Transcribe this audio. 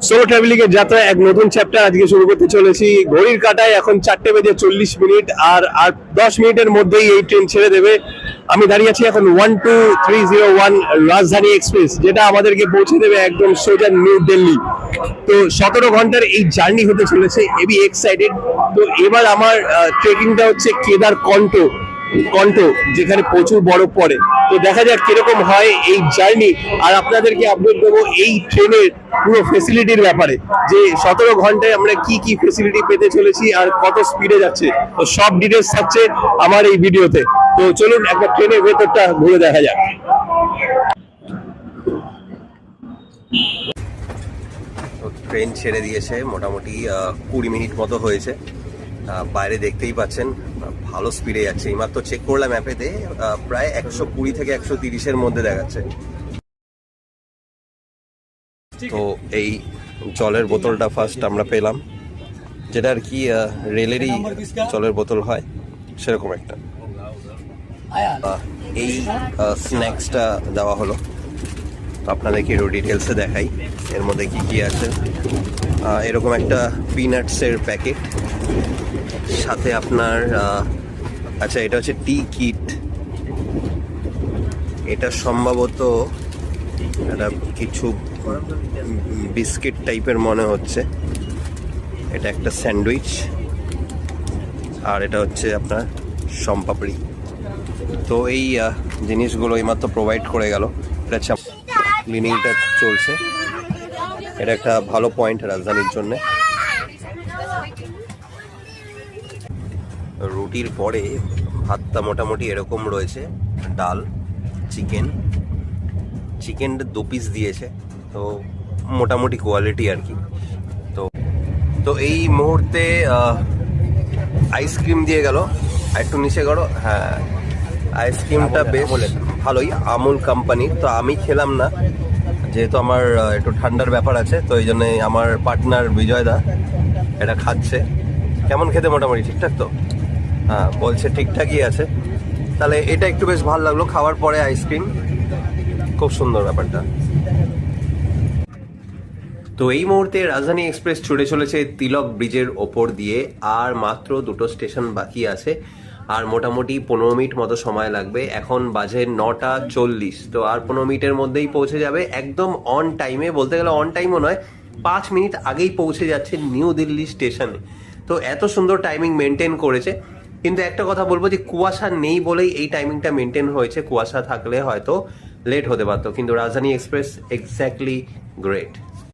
Solo travelling এর যাত্রা এক নতুন চ্যাপ্টার আজকে শুরু করতে চলেছি। ঘড়ির কাঁটায় এখন 4:40 আর আর 10 মিনিটের মধ্যেই এই ট্রেন ছেড়ে দেবে। আমি দাঁড়িয়ে আছি এখন 12301 রাজধানী এক্সপ্রেস, যেটা আমাদেরকে পৌঁছে দেবে একদম সোজা নিউ দিল্লি। তো 17 ঘন্টার এই জার্নি হতে চলেছে, এবি এক্সাইটেড। তো এবার আমার ট্রেকিংটা হচ্ছে কেদার কণ্ঠ, যেখানে প্রচুর বরফ পড়ে। তো দেখা যাক কিরকম হয় এই জার্নি, আর আপনাদেরকে আপডেট দেবো এই ট্রেনের পুরো ফেসিলিটির ব্যাপারে, যে 17 ঘন্টায় আমরা কি কি ফেসিলিটি পেতে চলেছি আর কত স্পিডে যাচ্ছে। তো সব ডিটেলস থাকছে আমার এই ভিডিওতে। তো চলুন একটা ট্রেনের ভেতরটা ঘুরে দেখা যাক। ট্রেন ছেড়ে দিয়েছে, মোটামুটি 20 মিনিট মতো হয়েছে। বাইরে দেখতেই পাচ্ছেন ভালো স্পিডে যাচ্ছে। এইমাত্র চেক করলাম অ্যাপেতে, প্রায় 120 থেকে 130-এর মধ্যে দেখাচ্ছে। তো এই জলের বোতলটা ফার্স্ট আমরা পেলাম, যেটা আর কি রেলেরই জলের বোতল হয় সেরকম একটা। এই স্ন্যাক্সটা দেওয়া হলো, তো আপনাদেরকে একটু ডিটেলসে দেখাই এর মধ্যে কি কি আছে। এরকম একটা পিনাটসের প্যাকেট, সাথে আপনার আচ্ছা এটা হচ্ছে টি কিট। এটা সম্ভবত এটা কিছু বিস্কিট টাইপের মনে হচ্ছে। এটা একটা স্যান্ডউইচ, আর এটা হচ্ছে আপনার সম্পাপড়ি। তো এই জিনিসগুলো এইমাত্র প্রোভাইড করে গেল। এটা হচ্ছে ক্লিনিংটা চলছে, এটা একটা ভালো পয়েন্ট রাজধানীর জন্যে। রুটির পরে ভাতটা মোটামুটি এরকম রয়েছে, ডাল, চিকেন 2 পিস দিয়েছে, তো মোটামুটি কোয়ালিটি আর কি। তো এই মুহূর্তে আইসক্রিম দিয়ে গেল, একটু নিচে করো। হ্যাঁ, আইসক্রিমটা বেশ ভালোই, আমুল কোম্পানির। তো আমি খেলাম না, যেহেতু আমার একটু ঠান্ডার ব্যাপার আছে, তো এই জন্যে আমার পার্টনার বিজয় দা এটা খাচ্ছে। কেমন খেতে? মোটামুটি ঠিকঠাক তো? হ্যাঁ, বলছে ঠিকঠাকই আছে। তাহলে এটা একটু বেশ ভালো লাগলো খাওয়ার পরে আইসক্রিম, খুব সুন্দর ব্যাপারটা। তো এই মুহূর্তে রাজধানী এক্সপ্রেস ছুটে চলেছে তিলক ব্রিজের ওপর দিয়ে, আর মাত্র 2টো স্টেশন বাকি আছে, আর মোটামুটি 15 মিনিট মতো সময় লাগবে। এখন বাজে 9:40, তো আর 15 মিনিটের মধ্যেই পৌঁছে যাবে একদম অন টাইমে। বলতে গেলে অন টাইমও নয়, 5 মিনিট আগেই পৌঁছে যাচ্ছে নিউ দিল্লি স্টেশনে। তো এত সুন্দর টাইমিং মেনটেন করেছে। কিন্তু একটা কথা বলবো, যে কুয়াশা নেই বলেই এই টাইমিংটা মেনটেন হয়েছে। কুয়াশা থাকলে হয়তো লেট হতে পারতো, কিন্তু রাজধানী এক্সপ্রেস এক্স্যাক্টলি গ্রেট।